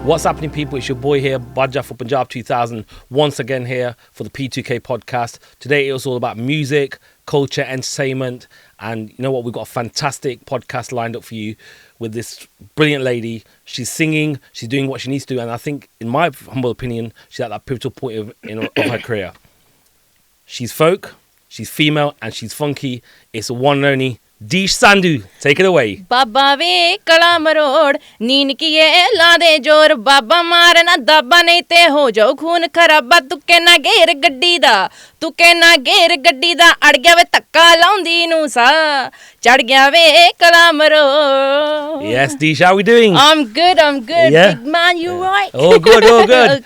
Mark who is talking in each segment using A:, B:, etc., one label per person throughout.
A: What's happening, people? It's your boy here, Bajja for Punjab 2000, once again here for the P2K podcast. Today it was all about music, culture, entertainment, and you know what? We've got a fantastic podcast lined up for you with this brilliant lady. She's singing, she's doing what she needs to do, and I think, in my humble opinion, she's at that pivotal point of her career. She's folk, she's female, and she's funky. It's a one and only Dish Sandhu. Take it away.
B: Baba Ve Kala Morar, नीन किए ला दे जोर बाबा मारना दबा नहीं ते हो जाओ खून खराबा तू कहना घेर गड्डी दा अड़ गया वे धक्का लाउंदी नू सा चढ़ गया वे कला मरोड़.
A: Yes, Dish, how are we doing?
B: I'm good.
A: Yeah.
B: Big man, you right?
A: Oh, good.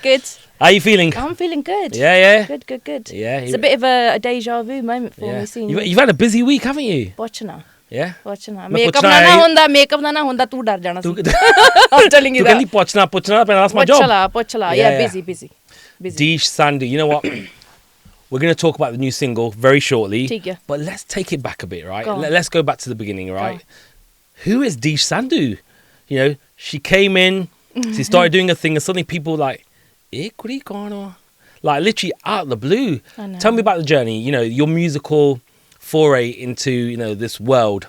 B: Good.
A: How are you feeling?
B: I'm feeling good.
A: Yeah.
B: Good.
A: Yeah.
B: It's a bit of a deja vu moment for me seeing you.
A: You've had a busy week, haven't you?
B: Watching
A: Yeah.
B: Makeup ना होंदा तू डर जाना सी. I'm telling you
A: that. तू कहनी पूछना that's my job.
B: पोछला. Yeah, busy.
A: Dish Sandhu, you know what? We're going to talk about the new single very shortly.
B: ठीक है.
A: But let's take it back a bit, right?
B: Go on.
A: Let's go back to the beginning, right? Who is Dish Sandhu? You know, she came in, she started doing a thing, and suddenly people were like, like literally out of the blue. Tell me about the journey, you know, your musical foray into, you know, this world.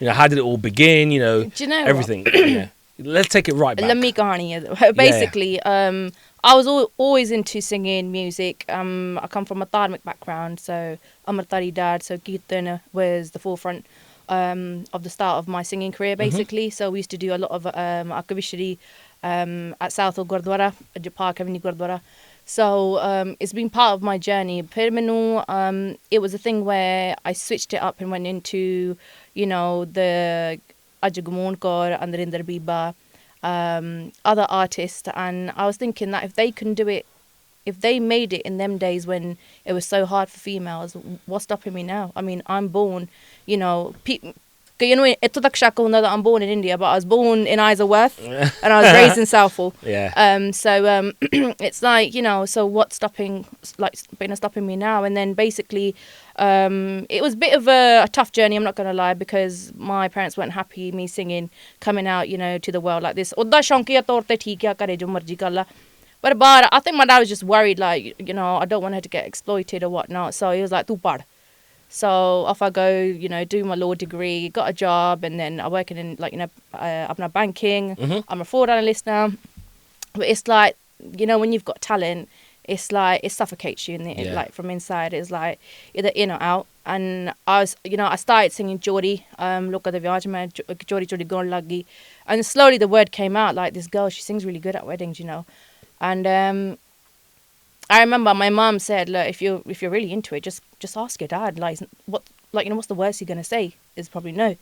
A: You know, how did it all begin, you know,
B: do you know
A: everything. You know. Let's take it right back.
B: Let me kahani. Basically, I was always into singing music. I come from a dharmic background, so I'm a Tari dad, so Kirtan was the forefront of the start of my singing career, basically. So we used to do a lot of Akavishri at Southall Gurdwara, at Park Avenue Gurdwara. So it's been part of my journey. Pirmanu, it was a thing where I switched it up and went into, you know, the Ajagamon Kaur and Narinder Biba, other artists, and I was thinking that if they can do it, if they made it in them days when it was so hard for females, what's stopping me now? I mean, I'm born, you know, I'm born in India, but I was born in Isleworth and I was raised in Southall. So it's like, you know, so what's stopping me now? And then basically, it was a bit of a tough journey, I'm not going to lie, because my parents weren't happy me singing, coming out, you know, to the world like this. But I think my dad was just worried, like, you know, I don't want her to get exploited or whatnot. So he was like, tu pad. So off I go, you know, do my law degree, got a job, and then I'm working in, like, you know, I'm banking. I'm a fraud analyst now. But it's like, you know, when you've got talent, it's like, it suffocates you, like, from inside. It's like, either in or out. And I was, you know, I started singing Jodi, look at the Vyaj mein, Jodi gon lagi. And slowly the word came out, like, this girl, she sings really good at weddings, you know. And I remember my mom said, look, if you're really into it, just ask your dad. Like, you know, what's the worst you're gonna say? Is probably no.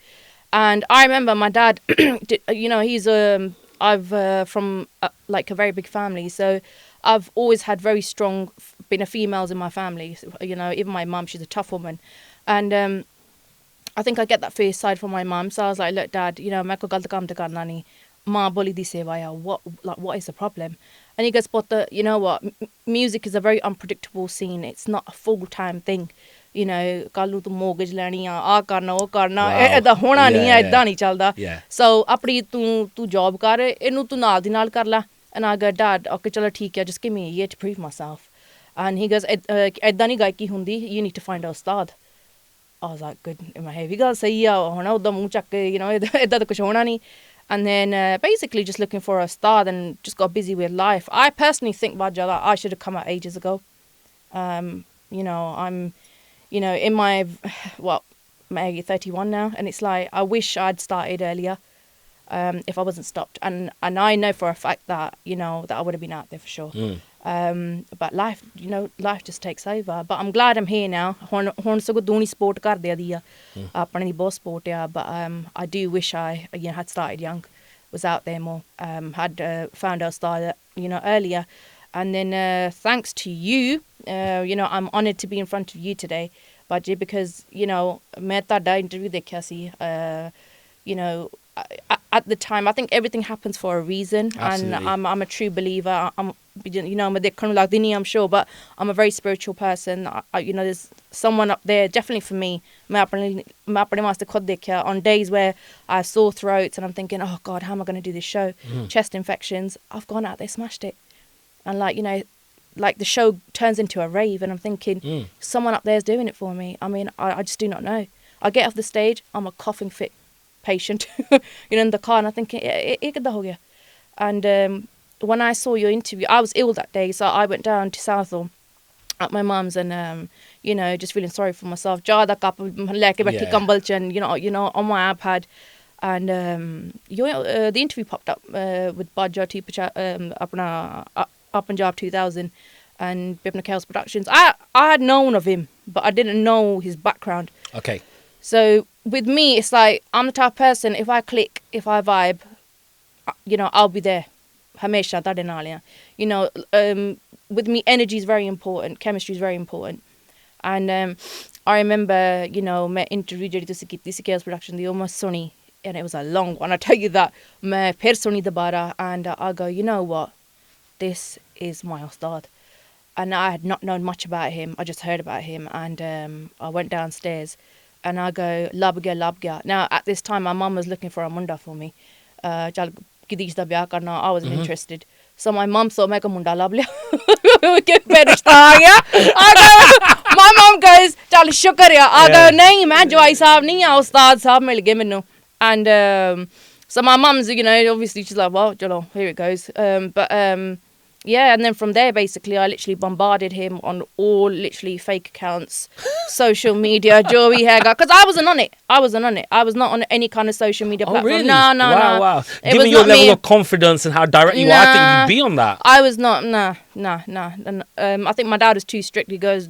B: And I remember my dad, you know, he's from like a very big family, so I've always had very strong, been a females in my family. You know, even my mum, she's a tough woman, and I think I get that first side from my mum. So I was like, look, Dad, you know, main ko galt kaam te karna nahi. Ma boli di sevaya. What is the problem? And he goes, but you know what? Music is a very unpredictable scene. It's not a full-time thing. You know, kalu tu mortgage lani aa karna o karna. Eda hona nahi hai, eda nahi chalda. So apni tu job kar, enu tu naal di naal kar la. And I go, Dad, okay, chalo theek hai, just give me a year to prove myself. And he goes, eda nahi gaiki hundi. You need to find a ustad. I was like, good. In my head, he goes, sahi hai, hona udda muh chak ke, you know, eda to kuch hona nahi. And then basically just looking for a star, and just got busy with life. I personally think, Bajja, that I should have come out ages ago. You know, I'm, you know, in my, I'm 31 now, and it's like, I wish I'd started earlier if I wasn't stopped. And I know for a fact that, you know, that I would have been out there for sure. But life, you know, life just takes over. But I'm glad I'm here now. Hon sago doni sport kar de diya. Apne di bahut sport ya. But I do wish I, you know, had started young, was out there more, had found our star, you know, earlier. And then thanks to you, you know, I'm honoured to be in front of you today, Bajji, because, you know, main tada interview dekhya si, you know, at the time, I think everything happens for a reason.
A: Absolutely.
B: And I'm a true believer. I'm a Dini, I'm sure, but I'm a very spiritual person. There's someone up there, definitely for me. On days where I have sore throats and I'm thinking, oh God, how am I going to do this show? Chest infections. I've gone out there, smashed it. And like the show turns into a rave, and I'm thinking, someone up there is doing it for me. I mean, I just do not know. I get off the stage, I'm a coughing fit patient, in the car, and I'm thinking, and when I saw your interview, I was ill that day, so I went down to Southall at my mum's, and just feeling sorry for myself. Jada cup leke and on my iPad, and the interview popped up with Baja Punjab 2000 and Bibna Chaos Productions. I had known of him, but I didn't know his background.
A: Okay.
B: So with me, it's like, I'm the type of person, if I click, if I vibe, I'll be there. Hamesha tade naal ya. With me, energy is very important, chemistry is very important. And I remember, my interview jehdi tusi kiti si Chaos Production, the almost sunny, and it was a long one, I tell you that. Main phir suni dobara, and I go, you know what? This is my Ustad. And I had not known much about him. I just heard about him. And I went downstairs and I go, lab gaya. Now, at this time, my mum was looking for a munda for me. I wasn't interested. So my mum thought, mega munda lab liya. My mum goes, chal shukriya. I go, nahi, main jawai sahab nahi hai, Ustad sahab mil gaye mainu. And so my mum's, obviously she's like, well, here it goes. Yeah, and then from there, basically, I literally bombarded him on all literally fake accounts, social media, Joey Hagar, because I wasn't on it. I was not on any kind of social media platform.
A: Really?
B: No.
A: Wow.
B: It
A: Given
B: was
A: your
B: not
A: level
B: me.
A: of confidence and how direct you are, I think you'd be on that.
B: I was not, nah. And I think my dad was too strict. He goes,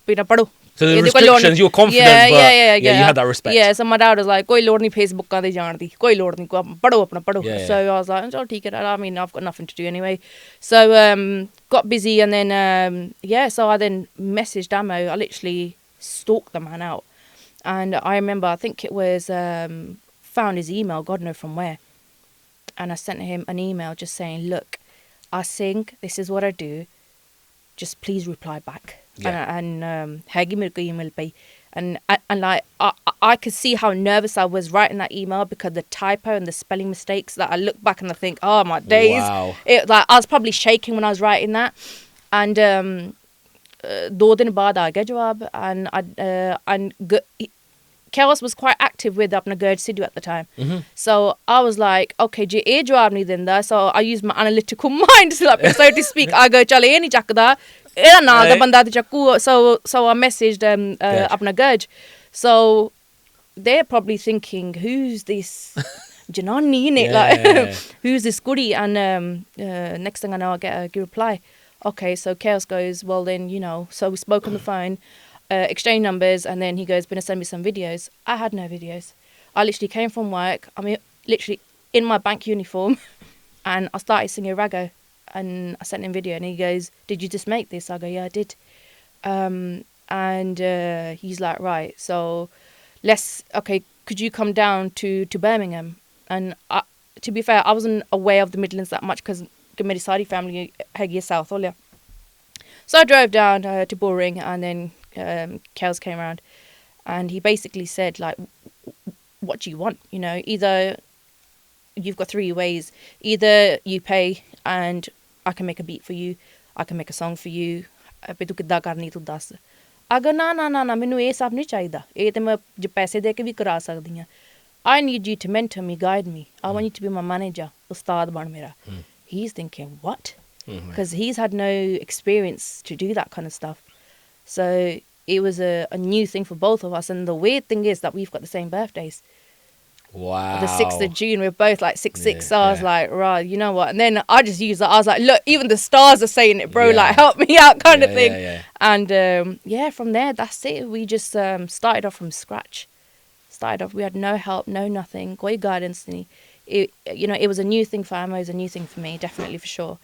B: Bina pado.
A: So the restrictions, you were confident, but you had that respect.
B: Yeah, so my dad was like, koi lord nahi Facebook ka de jaan di, koi lord nahi, pado apna pado. So I was like, oh, theek hai. I mean, I've got nothing to do anyway. So got busy, and then so I then messaged Amo. I literally stalked the man out, and I remember, I think it was found his email, God knows from where, and I sent him an email just saying, look, I sing, this is what I do, just please reply back. And email pay, and like I could see how nervous I was writing that email because the typo and the spelling mistakes that I look back and I think, oh my days.
A: Wow.
B: I was probably shaking when I was writing that. And 2 din baad aa gaya jawab, and Chaos was quite active with apna Gurj Sidhu at the time. So I was like, okay, je eh jawab nahi dinda, so I used my analytical mind, so to speak. I go, chal eh nahi chakda. So I messaged apna Gurj. So they're probably thinking, who's this Janani in it? Like, who's this goodie? And next thing I know, I get a reply. Okay, so Chaos goes, well then, so we spoke on the phone, exchanged numbers, and then he goes, gonna send me some videos. I had no videos. I literally came from work, literally in my bank uniform, and I started singing Rago. And I sent him video, and he goes, did you just make this? I go, yeah, I did. And he's like, right, so could you come down to Birmingham? And to be fair, I wasn't aware of the Midlands that much because the Sari family had South Olia. So I drove down to Bullring, and then Kels came around, and he basically said, like, what do you want? Either you've got 3 ways. Either you pay and I can make a beat for you, I can make a song for you. I go, na, mainu eh sab nahi chahiਦਾ. Eh te main paise de ke bhi kara sakdi ha. I need you to mentor me, guide me. I want you to be my manager, ustad ban mera. He's thinking, what? Because he's had no experience to do that kind of stuff. So it was a new thing for both of us. And the weird thing is that we've got the same birthdays.
A: Wow.
B: The 6th of June, we're both like 6'6", so I was like, right, you know what? And then I just used that. I was like, look, even the stars are saying it, bro, like, help me out kind of thing. And from there, that's it. We just started off from scratch. We had no help, no nothing, koi guidance. It was a new thing for Amo, it was a new thing for me, definitely for sure.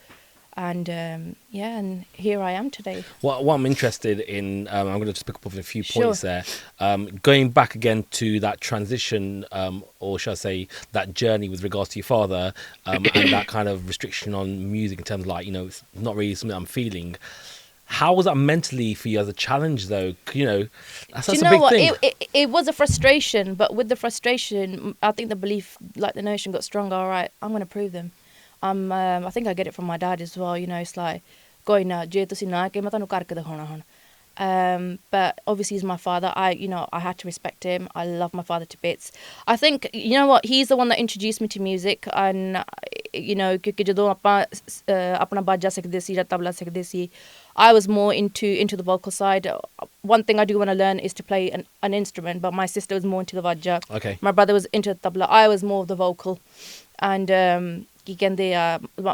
B: And and here I am today.
A: What I'm interested in, I'm going to just pick up on a few
B: Sure.
A: points there. Going back again to that transition, or shall I say, that journey with regards to your father, and that kind of restriction on music in terms of like, it's not really something I'm feeling. How was that mentally for you as a challenge, though? That's
B: Do you
A: a
B: know
A: big
B: what?
A: thing.
B: It was a frustration, but with the frustration, I think the belief, like the notion, got stronger. All right, I'm going to prove them. I think I get it from my dad as well. It's like, going na je tusi na ke main tanu karke dikhana hun. But obviously he's my father. I had to respect him. I love my father to bits. I think, you know what, he's the one that introduced me to music. And ਕਿਉਂਕਿ ਜਦੋਂ ਆਪਾਂ ਆਪਣਾ ਬਾਜਾ ਸਿੱਖਦੇ ਸੀ ਜਾਂ ਤਬਲਾ ਸਿੱਖਦੇ ਸੀ, I was more into the vocal side. One thing I do want to learn is to play an instrument, but my sister was more into the vaja.
A: Okay.
B: My brother was into the tabla. I was more of the vocal. And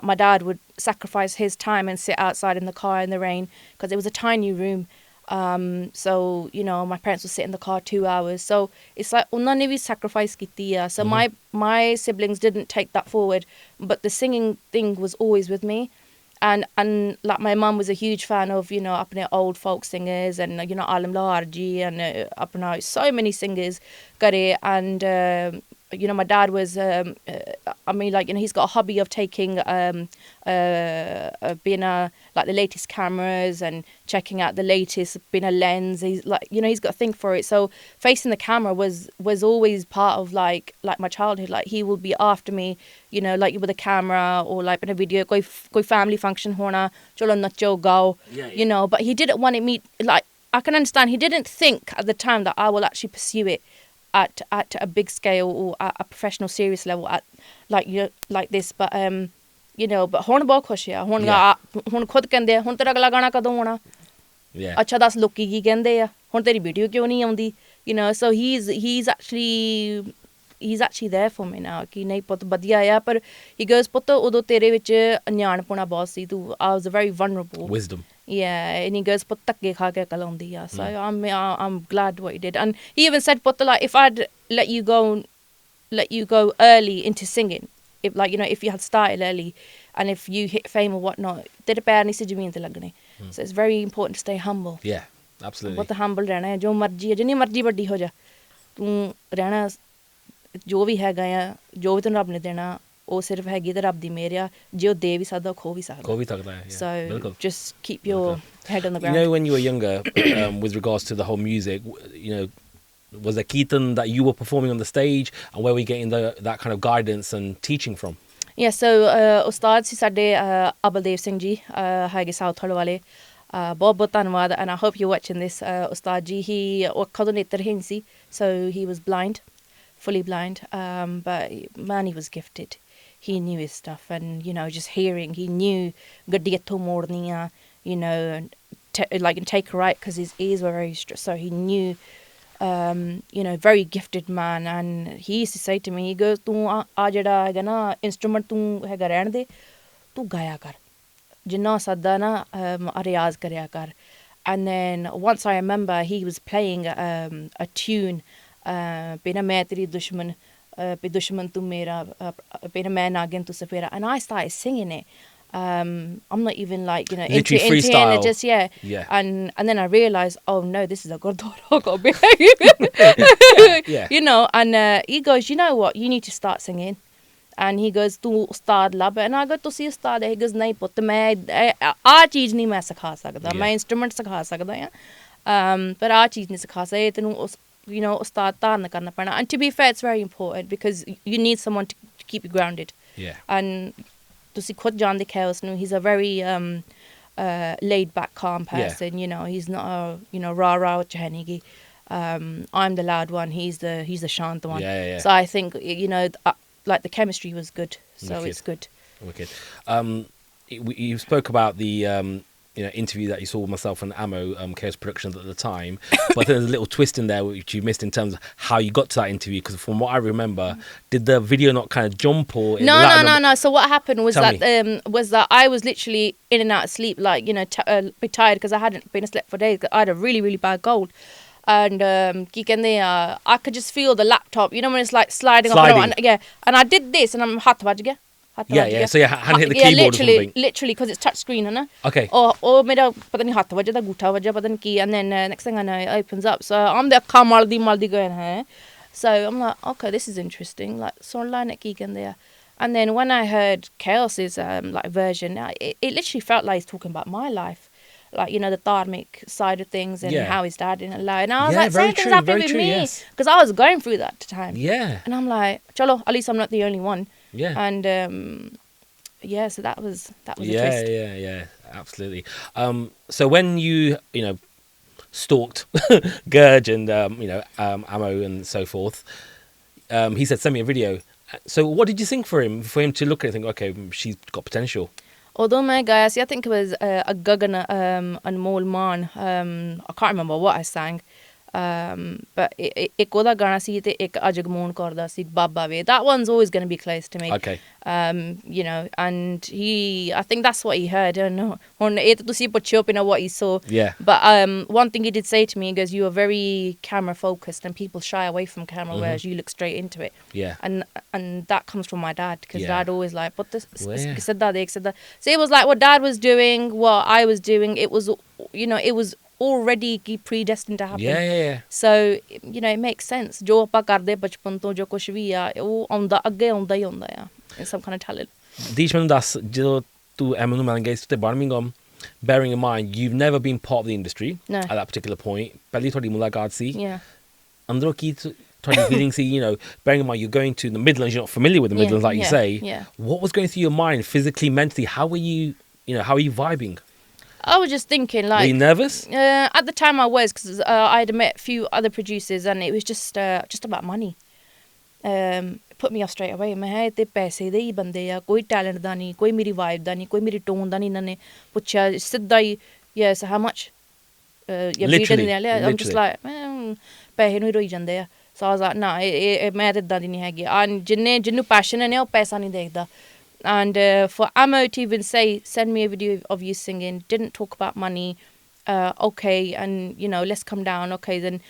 B: my dad would sacrifice his time and sit outside in the car in the rain because it was a tiny room. So my parents would sit in the car 2 hours. So it's like unna ne vi sacrifice kiti hai. So my siblings didn't take that forward, but the singing thing was always with me. And like my mum was a huge fan of apne old folk singers and Alam Laharji and apna so many singers kare. And my dad was he's got a hobby of taking being like the latest cameras and checking out the latest being a lens. He's like he's got a thing for it. So facing the camera was always part of like my childhood. Like he would be after me like with a camera or like in a video koi family function hona chalo nacho gao. But he didn't want me, like I can understand he didn't think at the time that I will actually pursue it at a big scale or at a professional serious level at like this. But but ਹੁਣ ਬਹੁਤ ਖੁਸ਼ ਆ ਹੁਣ ਖੁਦ ਕਹਿੰਦੇ ਆ ਹੁਣ ਤੇਰਾ ਅਗਲਾ ਗਾਣਾ ਕਦੋਂ ਆਉਣਾ ਅੱਛਾ ਦੱਸ ਲੋਕੀ ਕੀ ਕਹਿੰਦੇ ਆ ਹੁਣ ਤੇਰੀ ਵੀਡੀਓ ਕਿਉਂ ਨਹੀਂ ਆਉਂਦੀ so he's actually there for me now ਕਿ ਨਹੀਂ ਪੁੱਤ ਵਧੀਆ ਆ ਪਰ he goes ਪੁੱਤ ਉਦੋਂ ਤੇਰੇ ਵਿੱਚ ਅਣਜਾਣਪੁਣਾ ਬਹੁਤ ਸੀ ਤੂੰ I was very vulnerable
A: Wisdom.
B: Yeah, and he goes ਪੁੱਤ ਧੱਕੇ ਖਾ ਕੇ ਅਕਲ ਆਉਂਦੀ ਆ so I'm glad what he did. And he even said ਪੁੱਤ like if I'd let you go early into singing, if if you had started early and if you hit fame or whatnot, ਤੇਰੇ ਪੈਰ ਨਹੀਂ ਸੀ ਜ਼ਮੀਨ ਤੇ ਲੱਗਣੇ. So it's very important to stay humble.
A: Yeah, absolutely.
B: ਬਹੁਤ humble ਰਹਿਣਾ ਹੈ ਜੋ ਮਰਜ਼ੀ ਹੈ ਜਿੰਨੀ ਮਰਜ਼ੀ ਵੱਡੀ ਹੋ ਜਾ ਤੂੰ ਰਹਿਣਾ ਜੋ ਵੀ ਹੈਗਾ ਆ ਜੋ ਵੀ ਤੈਨੂੰ ਰੱਬ ਨੇ ਦੇਣਾ ਉਹ ਸਿਰਫ ਹੈਗੀ ਤੇ ਰੱਬ ਦੀ ਮਿਹਰ ਆ ਜੇ ਉਹ ਦੇ ਵੀ ਸਕਦਾ ਉਹ ਖੋ ਵੀ ਸਕਦਾ so just keep your head on the ground.
A: When you were younger with regards to the whole music, was there Kirtan that you were performing on the stage and where were you getting that kind of guidance and teaching from?
B: Yeah, so ਉਸਤਾਦ ਸੀ ਸਾਡੇ ਅਬਲਦੇਵ ਸਿੰਘ ਜੀ ਹੈਗੇ south ਹਲ ਵਾਲੇ ਬਹੁਤ ਬਹੁਤ ਧੰਨਵਾਦ. And I hope you're watching this. ਉਸਤਾਦ ਜੀ he ਅੱਖਾਂ ਤੋਂ ਨੇਤਰਹੀਣ ਸੀ so he was blind, fully blind, but man he was gifted. He knew his stuff and just hearing he knew gaddi ਇੱਥੋਂ ਮੋੜਨੀ ਆ and take a right because his ears were very so he knew very gifted man. And he used to say to me, he goes ਤੂੰ ਆ ਜਿਹੜਾ ਹੈਗਾ ਨਾ instrument ਤੂੰ ਹੈਗਾ ਰਹਿਣ ਦੇ ਤੂੰ ਗਾਇਆ ਕਰ ਜਿੰਨਾ ਸੱਦਾ ਨਾ ਰਿਆਜ਼ ਕਰਿਆ ਕਰ. And then once I remember he was playing a tune ਬਿਨਾ ਮੈਂ ਤੇਰੀ ਦੁਸ਼ਮਣ be dushman tu mera be a man again to safira, and I started singing it. I'm not even like
A: into it,
B: just and then I realized, oh no, this is a gurdwara and he goes, you know what, you need to start singing. And he goes tu ustad lab, and I go tusi ustad hai. He goes nahi put main aa cheez nahi main sikha sakda, main instrument sikha sakda ha par aa cheez nahi sikha sakda tenu ustad taan karna padna. And to be fair, it's very important because you need someone to keep you grounded. And ਤੁਸੀਂ ਖੁਦ ਜਾਣਦੇ ਹੋ ਉਸਨੂੰ, he's a very laid back calm person. He's not a rah with Jahanigi. I'm the loud one, he's the shant one. So I think like the chemistry was good, so it's good.
A: Wicked. You spoke about the interview that you saw with myself and Ammo, Chaos Productions at the time, but there's a little twist in there which you missed in terms of how you got to that interview, because from what I remember, did the video not kind of jump or
B: no. So what happened was that I was literally in and out of sleep, like be tired because I hadn't been asleep for days. I had a really really bad cold. And I could just feel the laptop, when it's like sliding. And I did this and I'm hot baj gaya.
A: Yeah. So yeah, hand hit the keyboard or something.
B: Literally, because it's touch screen, है ना?
A: Okay.
B: Oh, मेरा पता नहीं हाथ वजह था, अंगूठा वजह पता नहीं की, and then next thing I know, it opens up. So I'm there, अक्खा Maldi going है. So I'm like, okay, this is interesting. Like, so line at Keegan there. And then when I heard Chaos's like version, it literally felt like he's talking about my life. Like, the dharmic side of things and how his dad didn't allow. And I was like, same things happened with me. Because I was going through that at the time.
A: Yeah.
B: And I'm like, chalo, at least I'm not the only one.
A: Yeah.
B: And so that was a twist.
A: Yeah, absolutely. So when you stalked Gurge and Ammo and so forth, he said send me a video. So what did you think for him to look at it and think, okay, she's got potential?
B: Although my guys, I think it was a Gagan Anmol Man. I can't remember what I sang. But ek oda gana si te ek Ajagmoon korda si Baba Ve. That one's always going to be close to me.
A: Okay.
B: And I think that's what he heard. I don't know. On it to see what he saw.
A: Yeah.
B: But one thing he did say to me, he goes, you are very camera focused and people shy away from camera, whereas you look straight into it.
A: Yeah.
B: And that comes from my dad, because dad always like, but this said that. So it was like what dad was doing, what I was doing. It was, it was already predestined to happen.
A: Yeah.
B: So, it makes sense. Jo aapa karde bachpan to jo kuch vi a, wo aunda agge aunda hi ਹੁੰਦਾ ਆ. It's some kind of talent.
A: Dish ਮੈਨੂੰ ਦੱਸ ਜਦੋਂ ਤੂੰ M ਨੂੰ ਮਿਲਣ ਗਈ ਸੀ ਤੇ Birmingham, bearing in mind you've never been part of the industry at that particular point. ਪਹਿਲੀ ਤੁਹਾਡੀ ਮੁਲਾਕਾਤ ਸੀ.
B: Yeah.
A: ਅੰਦਰੋਂ ਕੀ ਤੁਹਾਡੀ feeling C, bearing in mind you're going to the Midlands, you're not familiar with the Midlands like you say.
B: Yeah.
A: What was going through your mind physically, mentally? How were you vibing?
B: I was just thinking, like...
A: Were you nervous?
B: At the time I was, because I had met a few other producers and it was just about money. It put me off straight away. मैं है ते पैसे दे ही बंदे या कोई talent दा नहीं, कोई मेरी vibe दा नहीं, कोई मेरी tone दा नहीं, इन्होंने पूछा सिद्धा ही, yes, how much?
A: Literally.
B: I'm just like, पैसे ਨੂੰ ਹੀ ਰੋਈ ਜਾਂਦੇ ਆ. So I was like, nah, मैं ते इदां दी नहीं हैगी. And जिन्नू passion है ना, वो पैसा नहीं देखदा. And for Ammo to even say, send me a video of you singing, didn't talk about money, okay, and, let's come down, okay, then.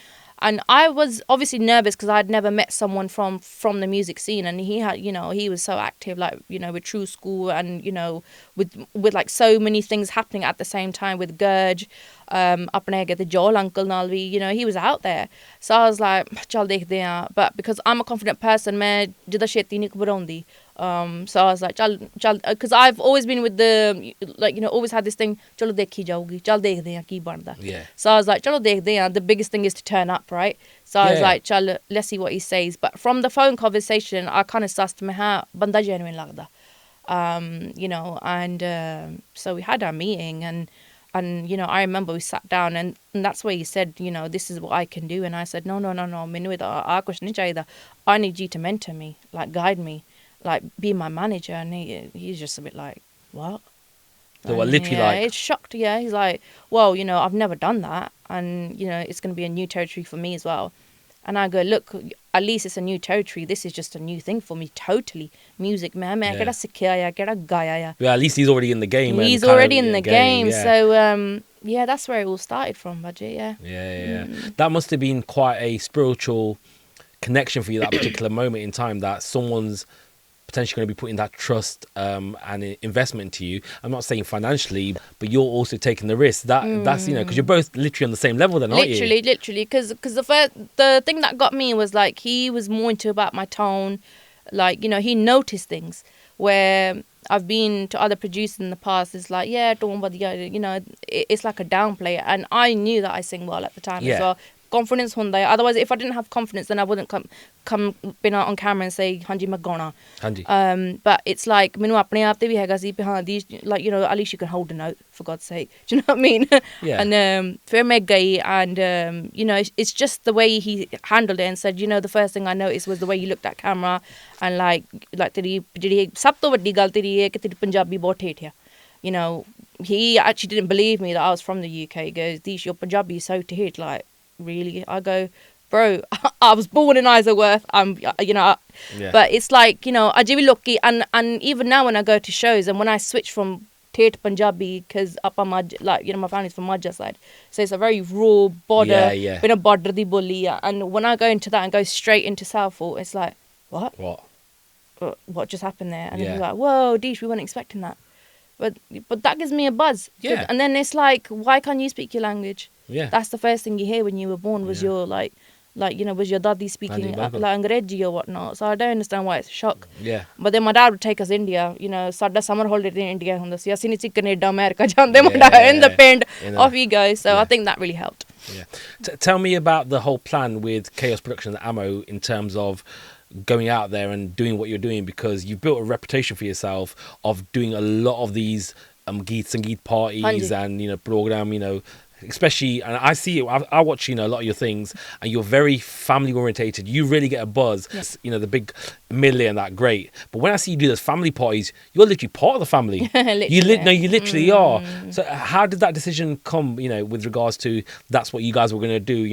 B: And I was obviously nervous because I'd never met someone from the music scene, and he had, he was so active, like, with True School and, with like so many things happening at the same time with Gurge, apne the Joel uncle Nalvi, he was out there. So I was like, chal dekhde hain. But because I'm a confident person, main jida sheti nahi ghabaraundi. So I was like, chal, because I've always been with the, like, always had this thing, chalo dekhi jaogi, chal dekhde hain ki banda.
A: Yeah.
B: So I was like, chalo dekhde hain. The biggest thing is to turn up, right? So I was like, chal, let's see what he says. But from the phone conversation, I kind of sussed me ha banda genuine lagda. And so we had our meeting, and I remember we sat down, and that's where he said, this is what I can do. And I said, no, minu ida kuch nahi chahida. I need you to mentor me, like guide me, like be my manager. And he's just a bit like, what?
A: So what, literally like?
B: It's shocked. Yeah, he's like, well, I've never done that, and it's going to be a new territory for me as well. And I go, look, at least it's a new territory. This is just a new thing for me, totally. Music, man. Well,
A: at least he's already in the game.
B: He's already in the game. Yeah. So, that's where it all started from, Budget, yeah.
A: Yeah. That must have been quite a spiritual connection for you, that particular moment in time, that someone's potentially going to be putting that trust and investment to you. I'm not saying financially, but you're also taking the risk. That's because you're both literally on the same level, then, aren't you?
B: Literally, because the thing that got me was like he was more into about my tone, like he noticed things where I've been to other producers in the past. It's like, don't bother, it's like a downplay, and I knew that I sing well at the time as well. Confidence hunda hai. Otherwise, if I didn't have confidence, then I wouldn't come been out on camera and say hanji main gauna. But it's like minu apne aap te bhi hega si haan these, like, at least you can hold a note, for God's sake. Do you know what I mean?
A: Yeah.
B: And fir main gayi, and it's just the way he handled it and said, the first thing I noticed was the way he looked at camera, and like teri jehdi sab to vaddi gal teri hai ki teri Punjabi bahut thet hai. He actually didn't believe me that I was from the UK. He goes, "These your Punjabi is so thet, like." Really? I go, bro, I was born in Isleworth. But it's like, I do be lucky, and even now when I go to shows and when I switch from Tate Punjabi, because up on my, my family's from Madja side, so it's a very raw border, been a border di bully, and when I go into that and go straight into Southall, it's like, what? what just happened there? And then
A: Yeah.
B: you're like, whoa, Deesh, we weren't expecting that. But that gives me a buzz.
A: Yeah.
B: And then it's like, why can't you speak your language?
A: Yeah.
B: That's the first thing you hear when you were born was your was your daddy speaking like Angrezi or whatnot. So I don't understand why it's a shock.
A: Yeah.
B: But then my dad would take us to India. Sada summer holiday in India hunda si. Assi nahi Canada, America jande. My dad in the pen. Off you go. So I think that really helped.
A: Yeah. Tell me about the whole plan with Chaos Productions and Ammo in terms of going out there and doing what you're doing, because you've built a reputation for yourself of doing a lot of these Geet Sangeet parties and program, especially, and I see it, I watch a lot of your things, and you're very family orientated. You really get a buzz.
B: Yes.
A: The big medley and that, great. But when I see you do those family parties, you're literally part of the family. You literally are. So how did that decision come? With regards to that's what you guys were going to do.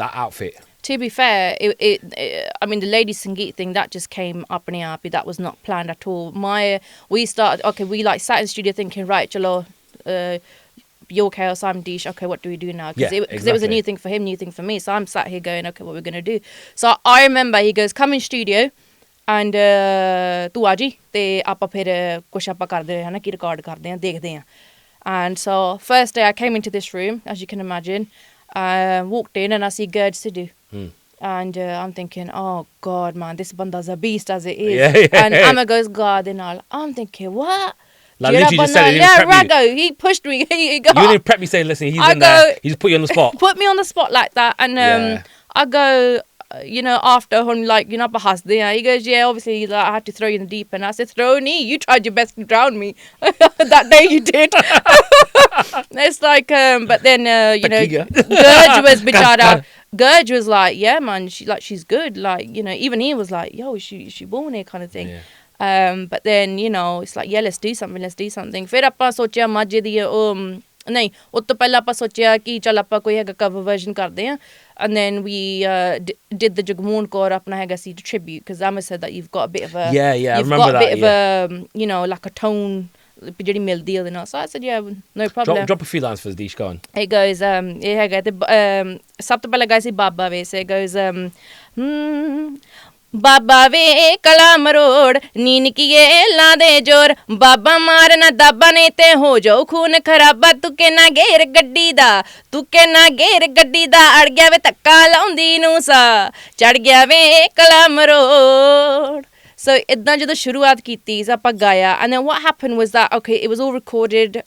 A: That outfit.
B: To be fair, I mean, the ladies Sangeet thing, that just came up and up. That was not planned at all. We sat in the studio thinking, right, chalo, you're Chaos, I'm Deesh, okay, what do we do now? Because it was a new thing for him, new thing for me. So I'm sat here going, okay, what we're going to do? So I remember he goes, come in studio and tu aaji, te aapa phir kuch aapa karde hain na, ki record karde hain, dekhde hain. And so first day I came into this room, as you can imagine, walked in and I see Gurj Sidhu. And I'm thinking, oh God, man, this banda's a beast as it is.
A: Yeah.
B: And Amma goes, God, and all. I'm thinking, what?
A: Like literally just said it,
B: Rago, he pushed me.
A: You didn't prep me saying, listen, he's in there. He just put you on the spot.
B: Put me on the spot like that. And I go, after him, he goes, yeah, obviously I had to throw you in the deep end. I said, throw me? You tried your best to drown me. That day you did. It's like, but then, Gurj was bichara. Gurj was like, yeah, man, she's good. Like, even he was like, yo, is she born here kind of thing. Yeah. But then, it's like, yeah, let's do something. Fir aapa sochya majhe diye nahi, ud to pehla aapa sochya ki chal aapa koi hega cover version karde hain. And then we did the Jagmoon Kaur apna hega si tribute, because Amma said that you've got a bit of a
A: I remember that,
B: like a tone ਜਿਹੜੀ ਮਿਲਦੀ ਉਹਦੇ ਨਾਲ. So I said, yeah, no problem.
A: Drop a few lines for us, Deesh, go on.
B: It goes, ਇਹ ਹੈਗਾ ਤੇ ਸਭ ਤੋਂ ਪਹਿਲਾਂ ਗਾਇਆ ਸੀ ਬਾਬਾ ਵੇ. So it goes, ਬਾਬਾ ਵੇ ਕਲਾ ਮਰੋੜ ਨੀਨ ਕੀਏ ਲਾਂ ਦੇ ਜੋਰ ਬਾਬਾ ਮਾਰਨਾ ਦਾਬਾ ਨਹੀਂ ਤੇ ਹੋ ਜਾਓ ਖੂਨ ਖਰਾਬਾ ਤੂੰ ਕੇ ਨਾ ਗੇਰ ਗੱਡੀ ਦਾ ਅੜ ਗਿਆ ਵੇ ਧੱਕਾ ਲਾਉਂਦੀ ਨੂੰ ਸਾ ਚੜ ਗਿਆ ਵੇ ਕਲਾ ਮਰੋੜ. So ਇਦਾਂ ਜਦੋਂ ਸ਼ੁਰੂਆਤ ਕੀਤੀ ਆਪਾਂ ਗਾਇਆ, and then what happened was that, okay, it was all recorded.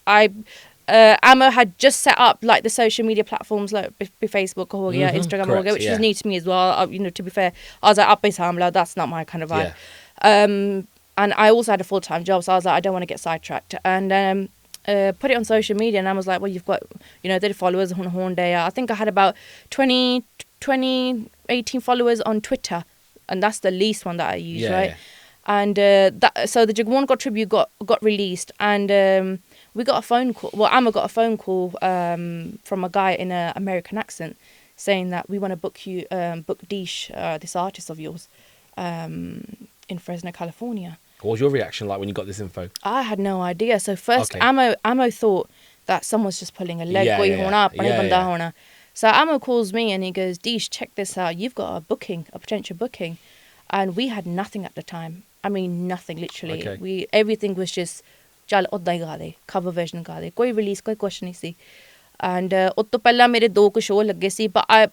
B: Amma had just set up like the social media platforms like Facebook ho gaya, Instagram ho gaya, which was new to me as well. To be fair, I was like, Appe Samla, that's not my kind of vibe. And I also had a full-time job, so I was like, I don't want to get sidetracked. And put it on social media, and I was like, well, you've got, 30 followers on Horn Day. I think I had about 18 followers on Twitter, and that's the least one that I use, right? Yeah. And so the Jagmoon Kaur tribute got released, and we got a phone call. Well, Amma got a phone call from a guy in an American accent saying that we want to book Deesh, this artist of yours, in Fresno, California.
A: What was your reaction like when you got this info?
B: I had no idea. So first, Ammo thought that someone's just pulling a leg. So Ammo calls me and he goes, Deesh, check this out. You've got a potential booking. And we had nothing at the time. I mean, nothing, literally. Okay. Everything was just, chal odda hi ga de, cover version ga de. Koi release, koi question nahi si. And ud to pehla mere do ko show lage si, but I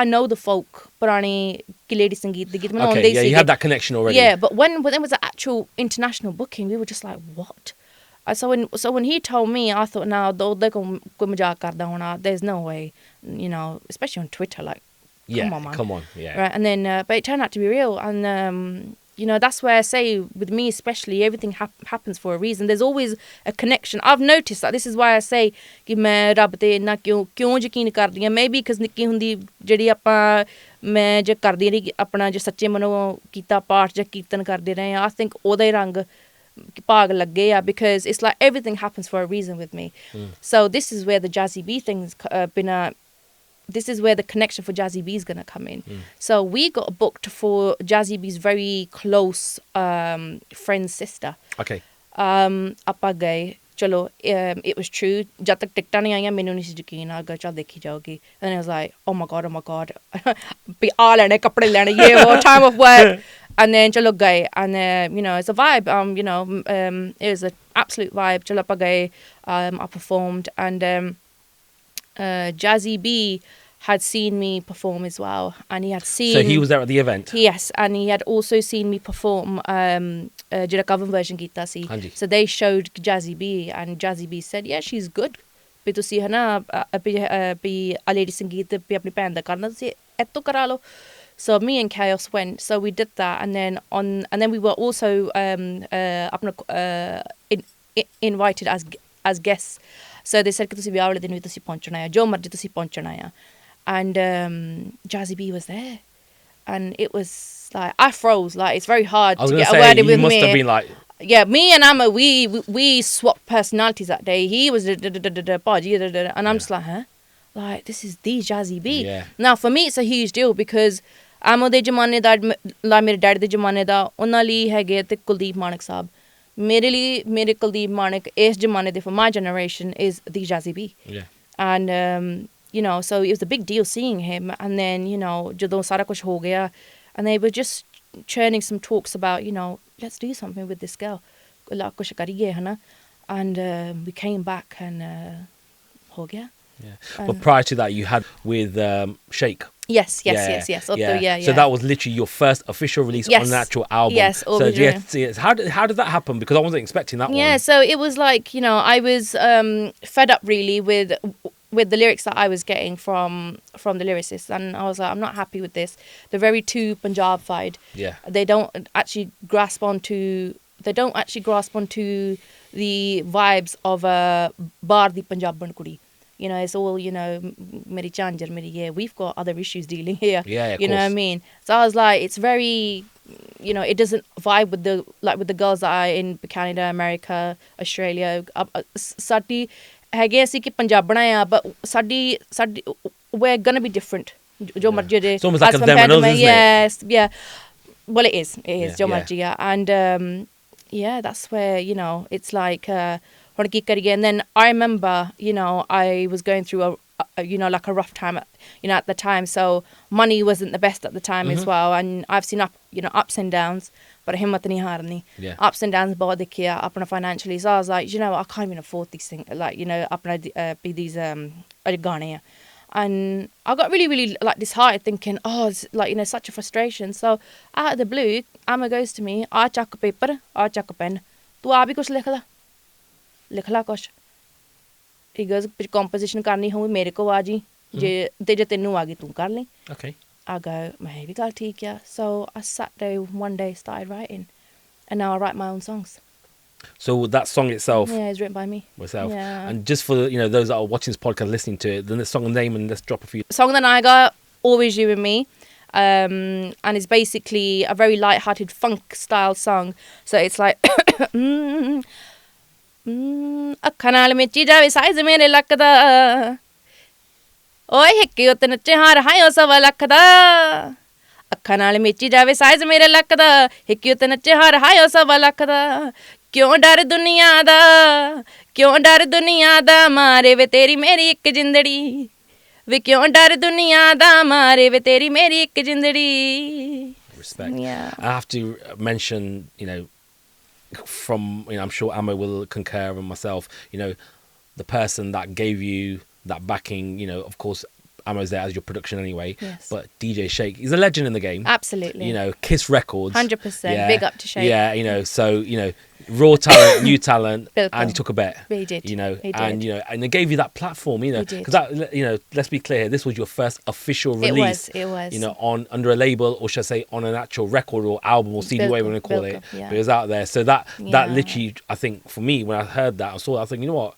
B: know the folk, purane ki lady sangeet de geet manaunde si.
A: Yeah, you had that connection already.
B: Yeah, but when there was an actual international booking, we were just like, what? So when he told me, I thought, now koi mazak karda hona, there's no way, especially on Twitter, like, come on, yeah. Right, and then, but it turned out to be real, and that's where I say, with me especially, everything happens for a reason. There's always a connection. I've noticed that. This is why I say कि मैं रब ते ना क्यों यकीन करदी हां. Maybe because Nikki हुंदी ਜਿਹੜੀ ਆਪਾਂ मैं जे करदी रही अपना जो सच्चे मनो कीता पाठ ਜਾਂ ਕੀਰਤਨ ਕਰਦੇ ਰਹੇ I think ਉਹਦਾ ਹੀ ਰੰਗ ਭਾਗ ਲੱਗੇ ਆ, because it's like everything happens for a reason with me. So this is where the Jazzy B thing's this is where the connection for Jazzy B is going to come in. So we got booked for Jazzy B's very close friend's sister.
A: Okay.
B: Appa gaye, chalo, it was true. Jab tak tikta nahi aaya, mainu nahi si yakin. I go, chal dekhi jaogi. And I was like, oh my God. Be all lene, kapde lene, ye wo, time of work. And then chalo gaye, and it's a vibe. It was an absolute vibe. Chalo pa gaye. I performed, and Jazzy B had seen me perform as well, and he had seen.
A: So he was there at the event.
B: Yes, and he had also seen me perform. Jira cover version kita si.
A: Hanji.
B: So they showed Jazzy B, and Jazzy B said, "Yeah, she's good. But to see her na, be a lady sangeet, be apni band da karna si etto karalo." So me and Chaos went. So we did that, and then we were also invited as guests. So they said कि तुसी ब्याह वाले दिन भी तुसी पहुंचना है, जो मर्जी तुसी पहुंचना है. And Jazzy B was there, and it was like I froze. Like it's very hard to get a word in with me.
A: You must have been like,
B: yeah, me and Amma, we swapped personalities that day. He was and I'm just like, huh? Like this is the Jazzy B.
A: Yeah.
B: Now for me it's a huge deal because Amma de jamane da, like mere dad de jamane da, ਉਹਨਾਂ ਲਈ ਹੈਗੇ ਤੇ ਕੁਲਦੀਪ ਮਾਨਕ ਸਾਹਿਬ. ਮੇਰੇ ਲਈ ਮੇਰੇ ਕੁਲਦੀਪ ਮਾਨਕ ਇਸ ਜਮਾਨੇ ਦੇ for my generation is the Jazzy B.
A: yeah,
B: And so it was a big deal seeing him. And then ਜਦੋਂ ਸਾਰਾ ਕੁਝ ਹੋ ਗਿਆ, and they were just churning some talks about let's do something with this girl. ਕੁਝ ਕਰੀਏ ਹਨਾ. And we came back and ਹੋ ਗਿਆ.
A: yeah. But prior to that, you had with Sheikh.
B: Yes.
A: Yeah.
B: Yeah.
A: So that was literally your first official release on an actual album.
B: Yes.
A: So yes, how did that happen? Because I wasn't expecting that one.
B: Yeah. So it was like I was fed up really with the lyrics that I was getting from the lyricists, and I was like, I'm not happy with this. They're very too Punjab-fied.
A: Yeah.
B: They don't actually grasp onto the vibes of a Bhardi Punjaban kudi. It's all, meri chanjar, meri yeah. We've got other issues dealing here.
A: Yeah,
B: you know what I mean? So I was like, it's very, it doesn't vibe with the girls that are in Canada, America, Australia. Sadi ਹੈਗੇ ਅਸੀਂ ਕਿ ਪੰਜਾਬਣਾ ਆ, but ਸਾਡੀ we're gonna be different. ਜੋ ਮਰਜੀ ਦੇ.
A: It's almost like a them and us, isn't
B: yes,
A: it?
B: Yeah. Well, it is. ਜੋ
A: Yeah.
B: ਮਰਜੀ ਆ. And that's where it's like ਹੁਣ ਕੀ ਕਰੀਏ. And then I remember I was going through a like a rough time at the time, so money wasn't the best at the time as well, and I've seen ups and downs, but himmat nahi harni.
A: Yeah.
B: Ups and downs bahut dekhiya apna financially. So I was like, I can't even afford these things, like apna be these gaane hai. And I got really really like disheartened, thinking, oh, it's like such a frustration. So out of the blue, Amma goes to me, aa chak paper, aa chak pen, tu aap hi kuch likh la kuch. He goes, composition करनी हो मेरे को आ जी, जे तेनू आ गई तू कर ले.
A: Okay.
B: I go, मैं भी कल ठीक है. So I sat there one day, started writing, and now I write my own songs.
A: So that song itself,
B: Yeah, it's written by me.
A: myself,
B: Yeah.
A: and just for those that are watching this podcast, listening to it, then the song name, and let's drop a few.
B: The song that I got, Always You and Me, and it's basically a very light-hearted funk style song. So it's like ਅੱਖਾਂ ਨਾਲ ਮਿੱਚੀ ਜਾਵੇ size ਮੇਰੇ ਲੱਕ ਦਾ, ਓਏ ਹਿੱਕੇ ਉੱਤੇ ਨੱਚੇ ਹਾਰ Ohio ਸਵਾ ਲੱਖ ਦਾ. ਅੱਖਾਂ ਨਾਲ ਮਿੱਚੀ ਜਾਵੇ ਸਾਈਜ਼ ਮੇਰੇ ਲੱਕ ਦਾ, ਹਿੱਕੇ ਉੱਤੇ ਨੱਚੇ ਹਾਰ ਹਾਇਓ ਸਵਾ ਲੱਖ ਦਾ. ਕਿਉਂ ਡਰ ਦੁਨੀਆ ਦਾ ਮਾਰੇ ਵੇ ਤੇਰੀ ਮੇਰੀ ਇੱਕ ਜਿੰਦੜੀ, ਵੇ ਕਿਉਂ ਡਰ ਦੁਨੀਆ ਦਾ ਮਾਰੇ ਵੇ ਤੇਰੀ ਮੇਰੀ ਇੱਕ ਜਿੰਦੜੀ.
A: Respect.
B: Yeah.
A: I have to mention, from I'm sure Amma will concur, and myself, the person that gave you that backing, of course Ammo's there as your production anyway.
B: Yes.
A: But DJ Sheikh, he's a legend in the game.
B: Absolutely.
A: Kiss Records.
B: 100%.
A: Yeah.
B: Big up to Sheikh.
A: Yeah, so raw talent, new talent, and he took a bet.
B: He did. He did.
A: And they gave you that platform,
B: did.
A: because that, let's be clear, this was your first official release.
B: It was.
A: On under a label, or should I say, on an actual record or album or CD, whatever you want to call it.
B: Yeah.
A: But it was out there. So that literally, I think for me, when I heard that, I was thinking, you know what?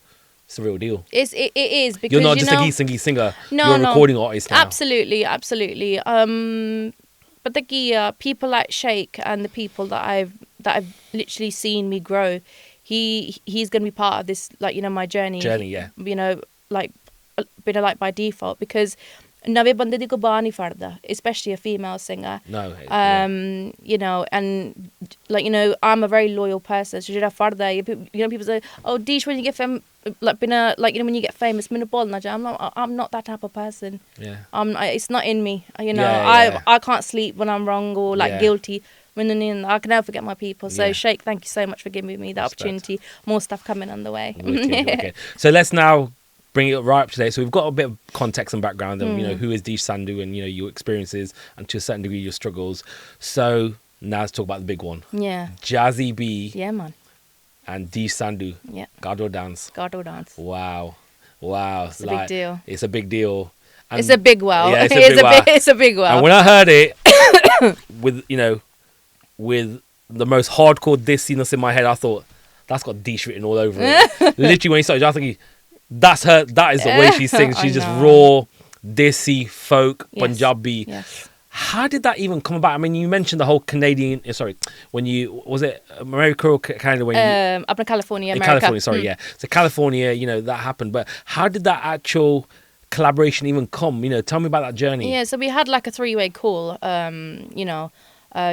A: It's a real deal.
B: It is, because
A: you're not just a singy singer.
B: No,
A: you're a recording artist now.
B: Absolutely. But the people like Sheikh and the people that I've literally seen me grow, he's going to be part of this, like my journey.
A: Yeah.
B: Like bit of like by default, because ਨਵੇਂ ਬੰਦੇ ਦੀ ਕੋਈ ਬਾਹ ਨਹੀਂ ਫੜਦਾ, especially a female singer.
A: No.
B: And like I'm a very loyal person, so ਜਿਹੜਾ ਫੜਦਾ people say, oh Deesh, when you get when you get famous, ਮੈਨੂੰ ਬੋਲਣਾ ਚਾਹੀਦਾ. I'm not that type of person.
A: Yeah.
B: It's not in me.
A: Yeah.
B: I can't sleep when I'm wrong or guilty. I can never forget my people. So
A: Yeah.
B: Sheikh, thank you so much for giving me the
A: Respect.
B: opportunity. More stuff coming on the way.
A: Wicked, wicked. So let's now bring it right up to date. So we've got a bit of context and background and, who is Deesh Sandhu and, your experiences and to a certain degree your struggles. So now let's talk about the big one.
B: Yeah.
A: Jazzy B
B: Yeah, man.
A: and Deesh Sandhu.
B: Yeah.
A: Gado dance.
B: Gado dance.
A: Wow.
B: It's a big deal.
A: It's a big deal. And
B: It's a big wow.
A: Yeah, it's a big wow.
B: It's a big wow.
A: And when I heard it, with the most hardcore dissiness in my head, I thought, that's got Deesh written all over it. Literally, when he started, I was thinking, that's her. That is the way she sings. She's just raw, desi, folk, Punjabi.
B: Yes.
A: How did that even come about? I mean, you mentioned the whole Canadian. Sorry, was it America or Canada? When
B: up in California,
A: in
B: America.
A: California, sorry, yeah. So California, that happened. But how did that actual collaboration even come? Tell me about that journey.
B: Yeah, so we had like a 3-way call,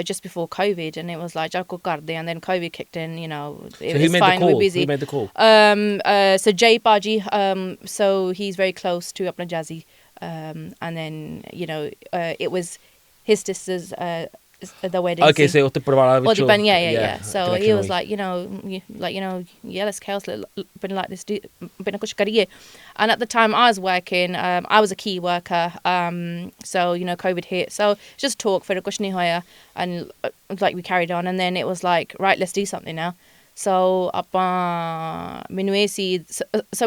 B: just before COVID, and it was like Jako Karde, and then COVID kicked in. It was fine. We're busy.
A: Who made the call?
B: So Jay Paji, so he's very close to Apna Jazzy, and then it was his sister's the wedding.
A: Okay, so
B: yeah. So he was like, let's chaos, been like this, been kuch kariye. And at the time I was working, I was a key worker, so COVID hit, so just talk for kuch nahi hoya, and like we carried on, and then it was like, right, let's do something now. So so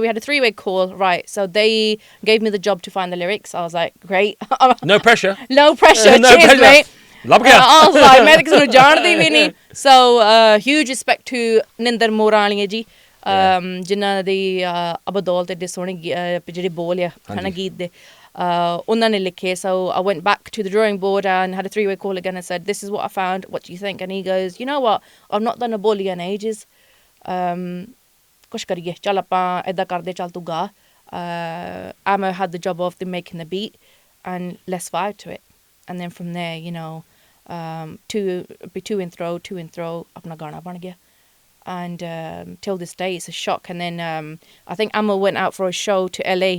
B: we had a 3-way call, right? So they gave me the job to find the lyrics. I was like, great.
A: No pressure.
B: No pressure.
A: No
B: Cheers,
A: pressure.
B: mate. I was like, मैं तो किसी को जानती भी नहीं. So huge respect to Ninder Moraliya ji, जिन्ना दी अबदौल ते सोने ਜਿਹੜੇ ਬੋਲ ਆ ਹਨਾ ਗੀਤ ਦੇ ਉਹਨਾਂ ਨੇ ਲਿਖੇ. So I went back to the drawing board and had a 3-way call again and said, this is what I found, what do you think? And he goes, you know what, I've not done a boli in ages, ਕੁਛ ਕਰੀਏ, ਚੱਲ ਆਪਾਂ ਏਦਾਂ ਕਰਦੇ, ਚੱਲ ਤੂੰ ਗਾ. Amo had the job of making the beat, and let's vibe to it. And then from there, to and fro, apna gana ban gaya. And till this day, it's a shock. And then I think Amma went out for a show to LA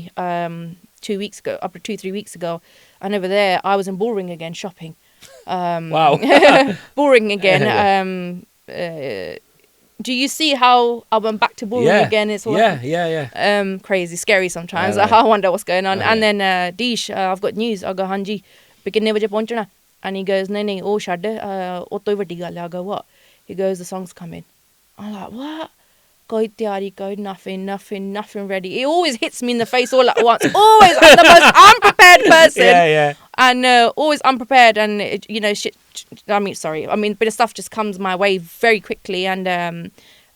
B: 2 weeks ago, up to 2-3 weeks ago. And over there, I was in Bullring again shopping.
A: Wow.
B: Bullring again. Do you see how I went back to Bullring again? It's all crazy, scary sometimes. I wonder what's going on. And then Deesh, I've got news. I go, Hanji, कितने बजे पहुंचना? And he goes, नहीं ओ छड़ ओ तो ही वड्डी गल है. I go, what? He goes, the song's coming. I'm like, what? कोई तैयारी, कोई nothing ready. It always hits me in the face all at once. Always, I'm the most unprepared person. And always unprepared, and shit. I mean, bit of stuff just comes my way very quickly, and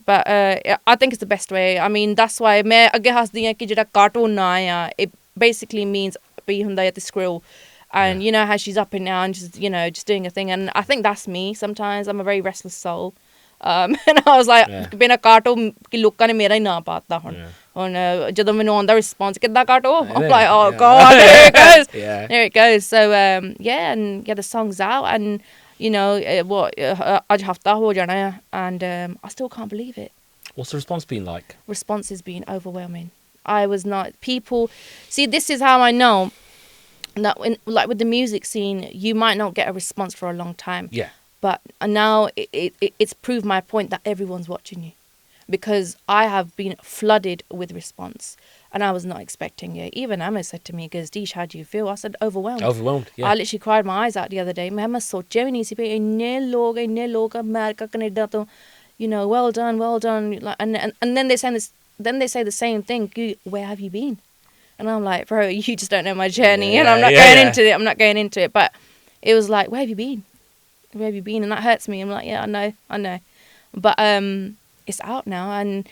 B: but I think it's the best way. I mean, that's why मैं अगे हंसदी हूँ कि जेड़ा cartoon ना आया. It basically means be हुंदा है the squirrel. And you know how she's up and down, just doing a thing. And I think that's me. Sometimes I'm a very restless soul. And I was like, बिना काटो कि लोकां ने मेरा ही ना पाता हुन. And ਜਦੋਂ ਮੈਨੂੰ ਆਉਂਦਾ response ਕਿੱਦਾਂ ਕਾਟੋ? I'm like, oh god, there it goes. There it goes. So the song's out, and ਅੱਜ ਹਫਤਾ ਹੋ ਜਾਣਾ ਹੈ, and I still can't believe it.
A: What's the response been like?
B: Response has been overwhelming. I was not people. See, this is how I know that like with the music scene, you might not get a response for a long time.
A: Yeah.
B: But now it's proved my point that everyone's watching you, because I have been flooded with response, and I was not expecting it. Even Amma said to me, "Goes, Deesh, how do you feel?" I said, "Overwhelmed."
A: Overwhelmed. Yeah.
B: I literally cried my eyes out the other day. मैं सोचे भी नहीं सी पे इन्ने लोग America Canada तो, well done. Like, and then they say this. Then they say the same thing. Where have you been? And I'm like, bro, you just don't know my journey, and I'm not going into it. I'm not going into it. But it was like, where have you been? Where have you been? And that hurts me. I'm like, yeah, I know. But it's out now, and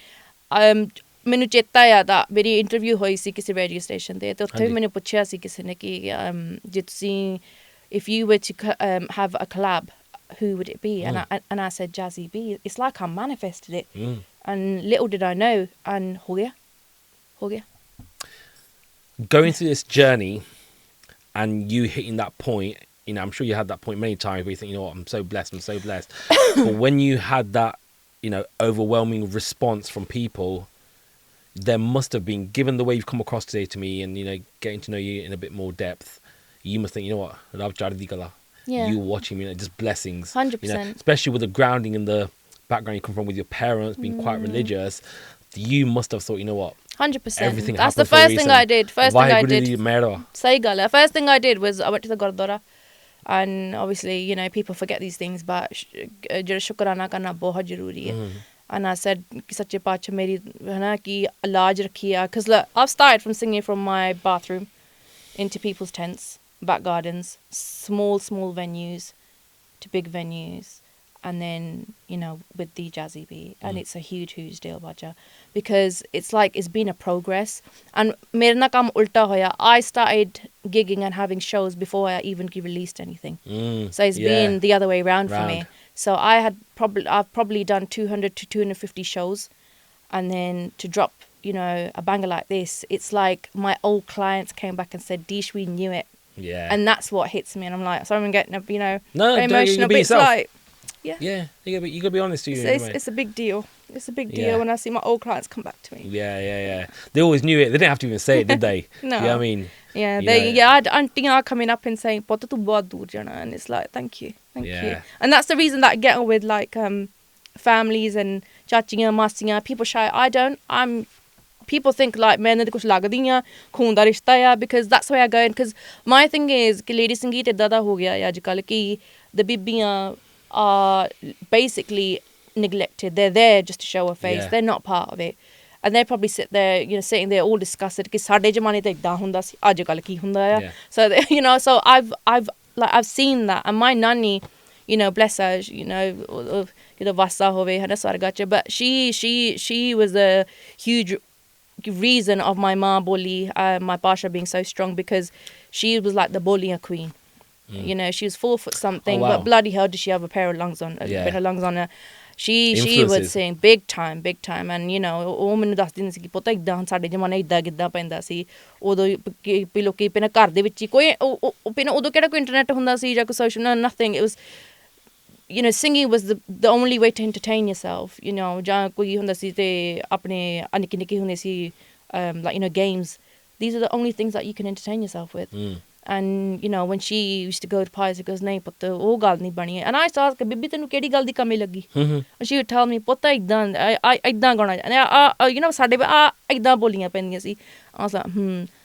B: ਮੈਨੂੰ ਚੇਤਾ ਆ ਦਾ ਮੇਰੀ interview ਹੋਈ ਸੀ ਕਿਸੇ radio station ਤੇ ਉੱਥੇ ਮੈਨੂੰ ਪੁੱਛਿਆ ਸੀ ਕਿਸੇ ਨੇ ਕਿ ਜੇ ਤੁਸੀਂ if you were to have a collab, who would it be? And I said Jazzy B. It's like I manifested it. And little did I know, and ho gaya.
A: Going through this journey and you hitting that point, I'm sure you had that point many times where you think, what, I'm so blessed. But when you had that, overwhelming response from people, there must have been, given the way you've come across today to me and, getting to know you in a bit more depth, you must think, what, Rab Chardi Kala. you watching me, just blessings.
B: 100%.
A: Especially with the grounding in the background you come from with your parents being quite religious. You must have thought, you know what?
B: 100%.
A: Everything
B: That's the
A: happens for a
B: first thing
A: reason.
B: I did. First thing I did.
A: Mera.
B: Sahi gal hai. First thing I did was I went to the Gurdwara. And obviously, people forget these things, but jada shukrana karna bahut zaruri hai. And I said, Sache Pacha meri hai ki ilaaj rakhiya. Because look, I've started from singing from my bathroom into people's tents, back gardens, small venues to big venues. And then, with the Jazzy B. And it's a huge deal, Baja. Because it's like it's been a progress. And mere na kam ulta hoya. I started gigging and having shows before I even released anything. So it's been the other way around for me. So I've probably done 200 to 250 shows. And then to drop, a banger like this, it's like my old clients came back and said, Deesh, we knew it.
A: Yeah.
B: And that's what hits me. And I'm like, sorry, I'm getting, very
A: no,
B: emotional. But it's like,
A: yeah, you gotta be honest to you.
B: It's a big deal. It's a big deal when I see my old clients come back to me.
A: Yeah. They always knew it. They didn't have to even say it, did they?
B: No.
A: You know what I mean?
B: Yeah, I had aunties coming up and saying, "Pota tu bahut dur jana," and it's like, thank you. And that's the reason that I get on with like families and chachiyan, masiyan. People shy. I don't. People think like main de kuch lagdiyan, khoon da rishta hai, because that's where I go. Because my thing is, ki lady sangeet idda da ho gaya hai ajkal ki the bibiyan are basically neglected. They're there just to show a face. They're not part of it. And they probably sit there, sitting there all disgusted ki sade jamane te idda hunda si ajkal ki hunda hai. So so I've seen that. And my nanny, bless her, vasa hove hana sargacha, but she was a huge reason of my ma boli, my pasha being so strong, because she was like the boliya queen. She was 4 foot something, but bloody hell did she have a pair of lungs on, her lungs on her. She would sing big time, and ਉਹ ਮੈਨੂੰ ਦੱਸ ਦਿੰਦੀ ਸੀ ਕਿ ਪੁੱਤ ਇਦਾਂ ਸਾਡੇ ਜ਼ਮਾਨੇ ਇਦਾਂ ਗਿੱਧਾ ਪੈਂਦਾ ਸੀ ਉਦੋਂ ਵੀ ਲੋਕੀ ਪਹਿਲਾਂ ਘਰ ਦੇ ਵਿੱਚ ਹੀ ਕੋਈ ਪਹਿਲਾਂ ਉਦੋਂ ਕਿਹੜਾ ਕੋਈ ਇੰਟਰਨੈਟ ਹੁੰਦਾ ਸੀ ਜਾਂ ਕੋਈ social nothing. It was singing was the only way to entertain yourself. ਜਾਂ ਕੋਈ ਹੁੰਦਾ ਸੀ ਤੇ ਆਪਣੇ ਨਿੱਕੇ ਨਿੱਕੇ ਹੁੰਦੇ ਸੀ like games. These are the only things that you can entertain yourself with. And when she used to go to parties, she goes, nahi putt oh gal nahi bani hai. And I used to ask her, bibbi tenu kedi gal di kami lagi? And she would tell me, putt idan gona, and sade idan boliyan pendiyan si. I was like,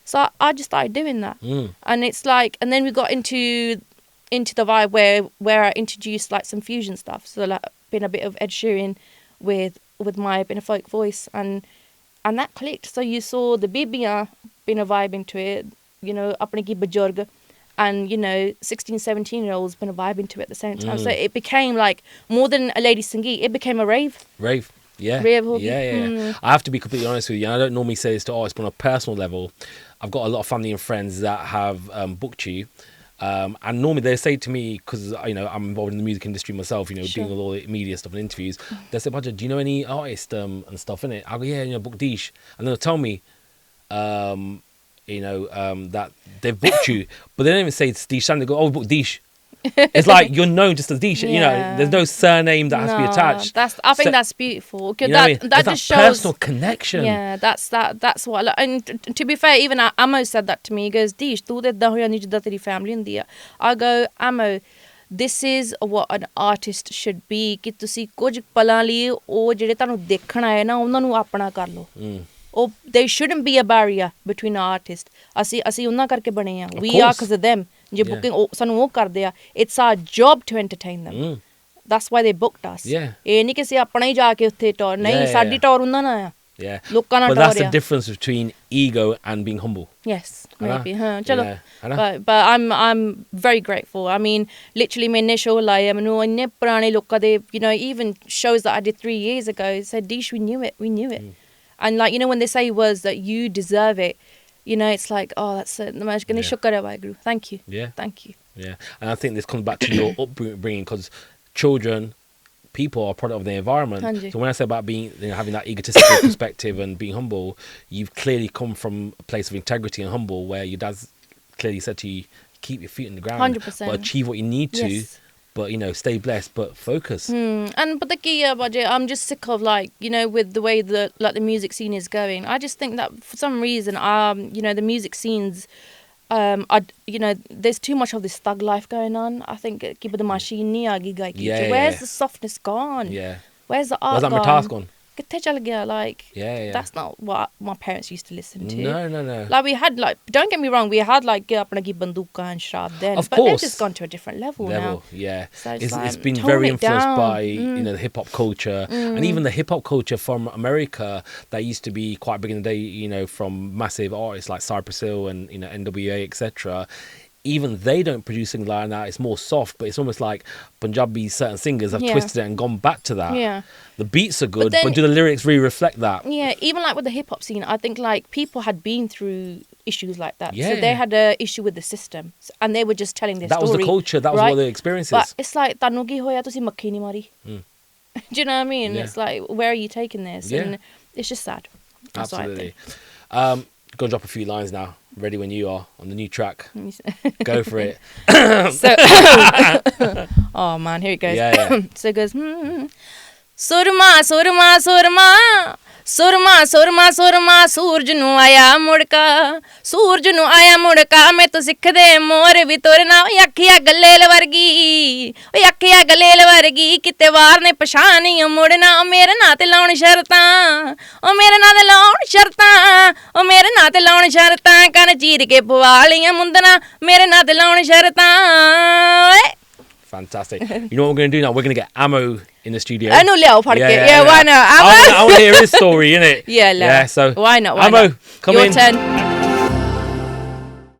B: so I just started doing that. And it's like, and then we got into the vibe where I introduced like some fusion stuff, so like been a bit of Ed Sheeran with my been a folk voice, and that clicked. So you saw the bibiyan been a vibe into it, apne ki bajurg, and 16 17-year-olds been a vibe into it at the same time. So it became like more than a lady sangeet, it became a rave.
A: Yeah. I have to be completely honest with you. I don't normally say this to artists, but on a personal level, I've got a lot of family and friends that have booked you. And normally they say to me, because I'm involved in the music industry myself, doing all the media stuff and interviews, they say, Baja, do you know any artists and stuff in it? I go, yeah, book Deesh. And they'll tell me that they've booked you, but they don't even say it's Deesh. They go, oh, book Deesh. It's like you're known just as Deesh. There's no surname that has to be attached.
B: I think that's beautiful.
A: That just shows personal connection.
B: Yeah, that's what. And to be fair, even Amo said that to me. He goes, Deesh, tu de hoya ni jida teri family hundi hai. I go, Amo, this is what an artist should be. कि तुसी कुछ पलां लिए ओ ਜਿਹੜੇ ਤੁਹਾਨੂੰ ਦੇਖਣ ਆਏ ਨਾ ਉਹਨਾਂ ਨੂੰ ਆਪਣਾ ਕਰ ਲਓ. Oh, there shouldn't be a barrier between an artist. ਅਸੀਂ ਉਹਨਾਂ ਕਰਕੇ ਬਣੇ ਆ. We are because of them. ਜੇ booking ਸਾਨੂੰ ਉਹ ਕਰਦੇ ਆ. It's our job to entertain them. That's why they booked us. ਇਹ ਨਹੀਂ ਕਿ ਅਸੀਂ ਆਪਣਾ ਹੀ ਜਾ ਕੇ ਉੱਥੇ ਟੌਰ ਨਹੀਂ ਸਾਡੀ ਟੌਰ ਉਹਨਾਂ ਨਾਲ ਆ. ਲੋਕਾਂ ਨਾਲ
A: ਟੌਰ ਆ. But that's the difference between ego and being humble.
B: Yes, maybe. ਚਲੋ. But I'm very grateful. I mean, literally ਮੈਨੇ show ਲਾਇਆ ਮੈਨੂੰ ਇੰਨੇ ਪੁਰਾਣੇ ਲੋਕਾਂ ਦੇ even shows that I did 3 years ago said, Deesh, we knew it. And like when they say words that you deserve it, it's like, oh, that's it. Thank you. Thank you.
A: And I think this comes back to your upbringing, because children, people are a product of their environment. So when I say about being having that egotistical perspective and being humble, you've clearly come from a place of integrity and humble, where your dad's clearly said to you, keep your feet on the ground,
B: 100%.
A: but achieve what you need to. But stay blessed, but focus.
B: And but the key, I'm just sick of with the way the music scene is going. I just think that for some reason, the music scenes there's too much of this thug life going on. I think कि बद machine नहीं आगी गायकी
A: Yeah,
B: च. Where's the softness gone?
A: Yeah.
B: Where's the art
A: Where's that
B: gone?
A: Matas gone?
B: कित्थे चल गया? Like,
A: Yeah.
B: that's not what my parents used to listen to.
A: No.
B: Like, we had, like, don't get me wrong, we had, like, अपने की बंदूका and sharab then.
A: Of
B: but
A: course.
B: they've just gone to a different level now.
A: Yeah.
B: So
A: It's been
B: tone
A: very
B: it
A: influenced
B: down.
A: by the hip hop culture, and even the hip hop culture from America that used to be quite big in the day. From massive artists like Cypress Hill and NWA, etc. Even they don't produce things like that. It's more soft, but it's almost like Punjabi certain singers have twisted it and gone back to that.
B: Yeah.
A: The beats are good,
B: then-
A: but do the lyrics really reflect that?
B: Yeah, even like with the hip hop scene, I think like people had been through issues like that.
A: Yeah.
B: So they had an issue with the system, and they were just telling their
A: That was
B: story.
A: the culture. That was
B: right?
A: what the experiences.
B: But it's like, tanu ki hoya tusi makhi nahi mari. Do you know what I mean?
A: Yeah.
B: It's like, where are you taking this?
A: Yeah.
B: And it's just sad. That's what I
A: Absolutely.
B: think.
A: Go drop a few lines now. Ready when you are on the new track.
B: Let me see.
A: Go for it.
B: So, oh man, here it goes.
A: Yeah.
B: So it goes, Surma, surma, surma. ਸੁਰਮਾ ਸੁਰਮਾ ਸੁਰਮਾ ਸੂਰਜ ਨੂੰ ਆਇਆ ਮੁੜਕਾ ਸੂਰਜ ਨੂੰ ਆਇਆ ਮੁੜਕਾ ਮੈਂ ਤੂੰ ਸਿੱਖਦੇ ਮੋਰ ਵੀ ਤੁਰਨਾ ਓ ਅੱਖੀਆਂ ਗੱਲੇਲ ਵਰਗੀ ਓ ਅੱਖੀਆਂ ਗੱਲੇਲ ਵਰਗੀ ਕਿਤੇ ਵਾਰ ਨੇ ਪਛਾਣੀ ਮੁੜਨਾ ਓ ਮੇਰੇ ਨਾਂ ਤੇ ਲਾਉਣ ਸ਼ਰਤਾਂ ਓ ਮੇਰੇ ਨਾਂ ਤੇ ਲਾਉਣ ਸ਼ਰਤਾਂ ਓ ਮੇਰੇ ਨਾਂ ਤੇ ਲਾਉਣ ਸ਼ਰਤਾਂ ਕੰਨ ਚੀਰ ਕੇ ਪਵਾ ਲੀਆਂ ਮੁੰਦਨਾ ਮੇਰੇ ਨਾਂ ਤੇ ਲਾਉਣ ਸ਼ਰਤਾਂ ਓਏ
A: Fantastic. You know what we're going to do now? We're going to get Ammo in the studio.
B: I know Leo Parke. Yeah, why not?
A: I want to hear his story, innit?
B: Yeah,
A: so
B: why not?
A: Ammo, come
B: Your
A: in.
B: turn.